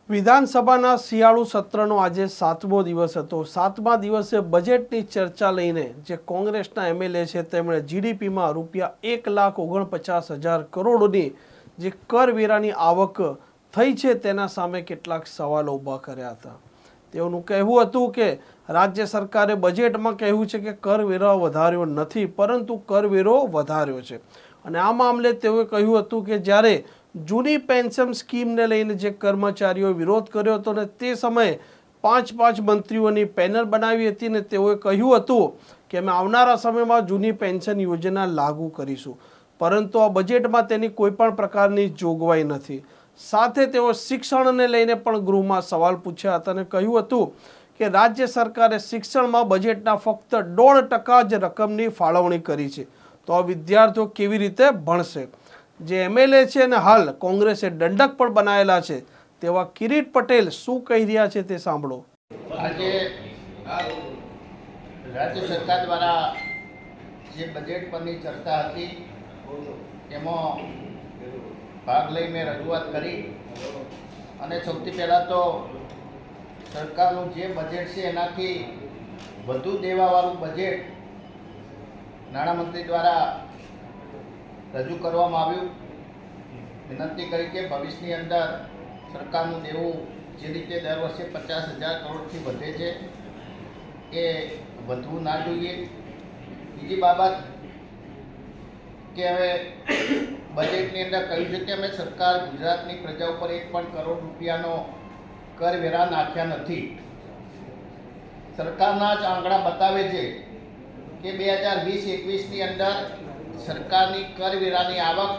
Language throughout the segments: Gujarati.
વિધાનસભાના શિયાળુ સત્રનો આજે 7મો દિવસ હતો। 7મા દિવસે બજેટની ચર્ચા લઈને જે કોંગ્રેસના એમએલએ છે તેમણે જીડીપીમાં ₹1,49,000 કરોડની જે કરવેરાની આવક થઈ છે તેના સામે કેટલાક સવાલો ઊભા કર્યા હતા। તેઓનું કહેવું હતું કે રાજ્ય સરકારે બજેટમાં કહ્યું છે કે કરવેરો વધાર્યો નથી પરંતુ કરવેરો વધાર્યો છે અને આ મામલે તેઓએ કહ્યું હતું કે જ્યારે જૂની પેન્શન સ્કીમને લઈને જે કર્મચારીઓ વિરોધ કર્યો હતો ને તે સમયે 5 મંત્રીઓની પેનલ બનાવી હતી ને તેઓએ કહ્યું હતું કે અમે આવનારા સમયમાં જૂની પેન્શન યોજના લાગુ કરીશું પરંતુ આ બજેટમાં તેની કોઈ પણ પ્રકારની જોગવાઈ નથી। સાથે તેઓ શિક્ષણને લઈને પણ ગૃહમાં સવાલ પૂછ્યા હતા અને કહ્યું હતું કે રાજ્ય સરકારે શિક્ષણમાં બજેટના ફક્ત 0.5% જ રકમની ફાળવણી કરી છે તો આ વિદ્યાર્થીઓ કેવી રીતે ભણશે। જે એમએલએ છે અને હાલ કોંગ્રેસે દંડક પણ બનાવેલા છે તેવા કિરીટ પટેલ શું કહી રહ્યા છે તે સાંભળો। આજે રાજ્ય સરકાર દ્વારા જે બજેટ પરની ચર્ચા હતી એમાં ભાગ લઈ મેં રજૂઆત કરી અને સૌથી પહેલાં તો સરકારનું જે બજેટ છે એનાથી વધુ દેવાવાળું બજેટ નાણામંત્રી દ્વારા રજૂ કરવામાં આવ્યું। વિનંતી કરી કે ભવિષ્યની અંદર સરકારનું દેવું જે રીતે દર વર્ષે 50,000 કરોડથી વધે છે એ વધવું ના જોઈએ। બીજી બાબત કે હવે બજેટની અંદર કહ્યું છે કે અમે સરકાર ગુજરાતની પ્રજા ઉપર 1 પણ કરોડ રૂપિયાનો કરવેરા નાખ્યા નથી। સરકારના જ આંકડા બતાવે છે કે 2020-21ની અંદર સરકારની કરવેરાની આવક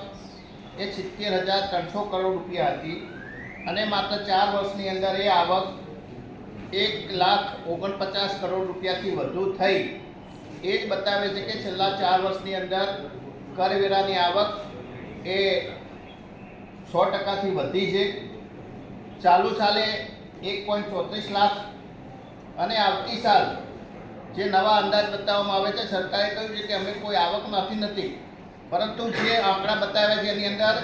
એ 70,300 કરોડ રૂપિયા હતી અને માત્ર 4 વર્ષની અંદર એ આવક 1,49,000 કરોડ રૂપિયાથી વધુ થઈ। એ જ બતાવે છે કે છેલ્લા 4 વર્ષની અંદર કરવેરાની આવક એ 100%થી વધી છે। ચાલુ સાલે 1.34 લાખ અને આવતી સાલ જે નવા અંદાજ બતાવવામાં આવે છે સરકારે કહ્યું છે કે અમે કોઈ આવક નથી પરંતુ જે આંકડા બતાવ્યા છે એની અંદર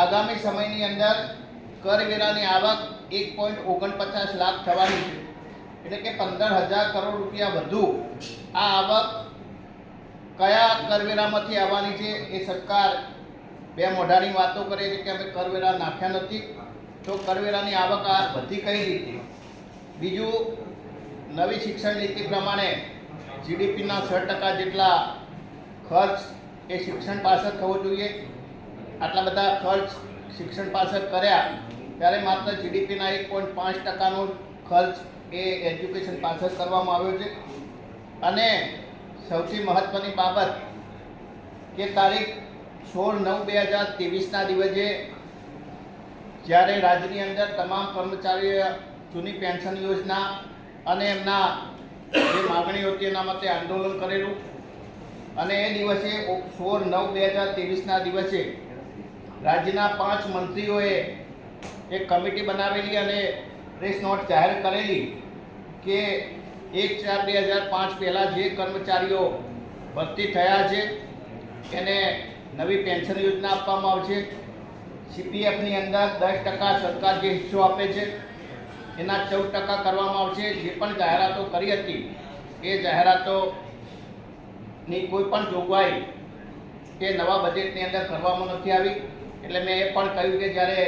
આગામી સમયની અંદર કરવેરાની આવક 1.49 લાખ થવાની છે એટલે કે 15,000 કરોડ રૂપિયા વધુ આ આવક કયા કરવેરામાંથી આવવાની છે એ સરકાર બે મોઢાની વાતો કરે છે કે અમે કરવેરા નાખ્યા નથી તો કરવેરાની આવક આ વધી કઈ રીતે। બીજું નવી શિક્ષણ નીતિ પ્રમાણે જીડીપીના 6% જેટલા ખર્ચ એ શિક્ષણ પાછળ થવો જોઈએ। આટલા બધા ખર્ચ શિક્ષણ પાછળ કર્યા ત્યારે માત્ર જીડીપીના 1.5%નો ખર્ચ એ એજ્યુકેશન પાછળ કરવામાં આવ્યો છે। અને સૌથી મહત્ત્વની બાબત કે તારીખ 16/9/2023ના દિવસે જ્યારે રાજ્યની અંદર તમામ કર્મચારીઓએ જૂની પેન્શન યોજના અને એમના જે માગણીઓ હતી એના માટે આંદોલન કરેલું અને એ દિવસે 16/9/2023ના દિવસે રાજ્યના 5 મંત્રીઓએ એક કમિટી બનાવેલી અને પ્રેસ નોટ જાહેર કરેલી કે 1/4/2005 પહેલાં જે કર્મચારીઓ ભરતી થયા છે એને નવી પેન્શન યોજના આપવામાં આવશે। સીપીએફની અંદર 10% સરકાર જે હિસ્સો આપે છે એના 14% કરવામાં આવશે। જે પણ જાહેરાતો કરી હતી એ જાહેરાતોની કોઈ પણ જોગવાઈ એ નવા બજેટની અંદર કરવામાં નથી આવી। એટલે મેં એ પણ કહ્યું કે જ્યારે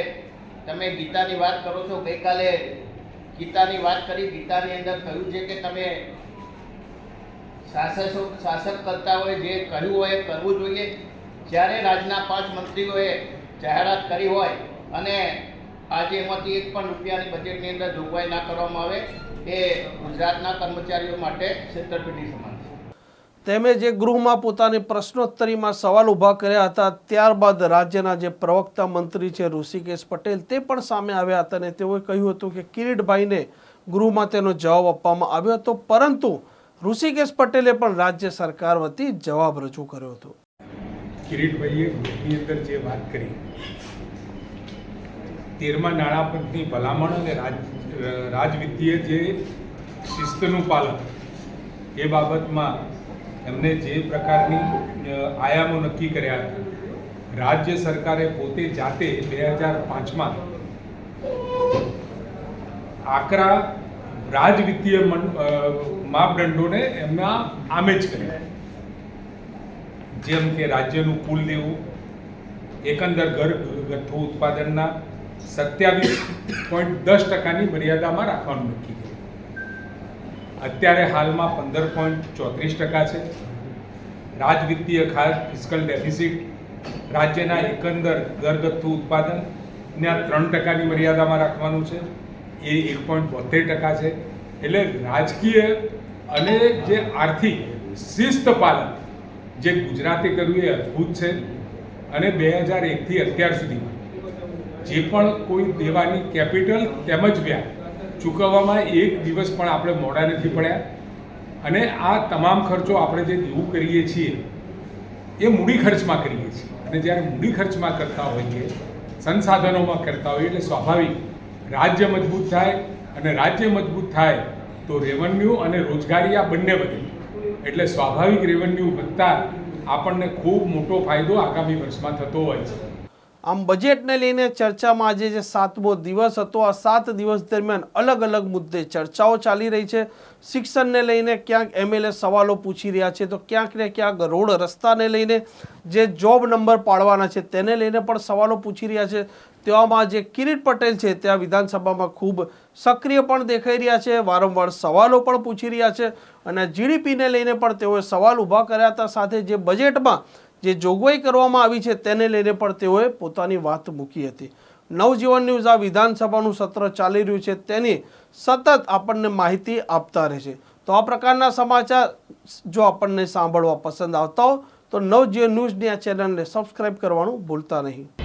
તમે ગીતાની વાત કરો છો, ગઈકાલે ગીતાની વાત કરી, ગીતાની અંદર કહ્યું છે કે તમે શાસક કરતા હોય જે કહ્યું હોય એ કરવું જોઈએ। જ્યારે રાજ્યના 5 મંત્રીઓએ જાહેરાત કરી હોય અને આજે એમાંથી 1 પણ રૂપિયાની બજેટની અંદર જોગવાઈ ના કરવામાં આવે એ ગુજરાતના કર્મચારીઓ માટે છેતરપિંડી સમાન છે। તેમણે જે ગૃહમાં પોતાની પ્રશ્નોત્તરીમાં સવાલ ઊભા કર્યા હતા ત્યારબાદ રાજ્યના જે પ્રવક્તા મંત્રી છે ઋષિકેશ પટેલ તે પણ સામે આવ્યા હતા અને તેઓએ કહ્યું હતું કે કિરીટભાઈને ગૃહમાં તેનો જવાબ આપવામાં આવ્યો હતો પરંતુ ઋષિકેશ પટેલે પણ રાજ્ય સરકાર વતી જવાબ રજૂ કર્યો હતો। કિરીટભાઈએ ગૃહની અંદર જે વાત કરી 13મા નાણાપંચની ભલામણ અને રાજવિધિએ જે શિસ્તનું પાલન એ બાબતમાં એમને જે પ્રકારની આયામો નક્કી કર્યા હતા રાજ્ય સરકારે પોતે જાતે 2005માં આકરા રાજવિત્તીય માપદંડોને એમના આમે જ કર્યા. જેમ કે રાજ્યનું કુલ દેવું, એકંદર ઘરગથ્થુ ઉત્પાદનના 27.10%ની મર્યાદામાં રાખવાનું નક્કી કર્યું. અત્યારે હાલમાં 15.34% છે. રાજવિત્તીય ખાત ફિસ્કલ ડેફિસિટ રાજ્યના એકંદર ઘરગથ્થુ ઉત્પાદનના 3%ની મર્યાદામાં રાખવાનું છે, એ 1.72% છે. એટલે રાજકીય અને જે આર્થિક શિસ્ત પાલન જે ગુજરાતે કર્યું એ અદ્ભુત છે. અને 2001થી અત્યાર સુધીમાં જે પણ કોઈ દેવાની કેપિટલ તેમજ વ્યાજ ચૂકવવામાં એક દિવસ પણ આપણે મોડા નથી પડ્યા. અને આ તમામ ખર્ચો આપણે જે દેવું કરીએ છીએ એ મૂડી ખર્ચમાં કરીએ છીએ. અને જ્યારે મૂડી ખર્ચમાં કરતા હોઈએ, સંસાધનોમાં કરતા હોઈએ, એટલે સ્વાભાવિક રાજ્ય મજબૂત થાય. અને રાજ્ય મજબૂત થાય તો રેવન્યુ અને રોજગારી આ બંને વધે. એટલે સ્વાભાવિક રેવન્યુ વધતા આપણને ખૂબ મોટો ફાયદો આગામી વર્ષમાં થતો હોય છે. આમ બજેટને લઈને ચર્ચામાં આજે જે 7મો દિવસ હતો, આ 7 દિવસ દરમિયાન અલગ અલગ મુદ્દે ચર્ચાઓ ચાલી રહી છે. શિક્ષણને લઈને ક્યાંક એમએલએ સવાલો પૂછી રહ્યા છે, તો ક્યાંક ને ક્યાંક રોડ રસ્તાને લઈને જે જોબ નંબર પાડવાના છે તેને લઈને પણ સવાલો પૂછી રહ્યા છે. તેવામાં જે કિરીટ પટેલ છે ત્યાં વિધાનસભામાં ખૂબ સક્રિય પણ દેખાઈ રહ્યા છે, વારંવાર સવાલો પણ પૂછી રહ્યા છે. અને જીડીપીને લઈને પણ તેઓએ સવાલ ઊભા કર્યા હતા. સાથે જે બજેટમાં જે જોગવાઈ કરવામાં આવી છે તેને લઈને પણ તેઓએ પોતાની વાત મૂકી હતી. નવજીવન ન્યૂઝ આ વિધાનસભાનું સત્ર ચાલી રહ્યું છે તેની સતત આપણને માહિતી આપતા રહેશે. તો આ પ્રકારના સમાચાર જો આપણને સાંભળવા પસંદ આવતા હો તો નવજીવન ન્યૂઝની આ ચેનલને સબસ્ક્રાઈબ કરવાનું ભૂલતા નહીં.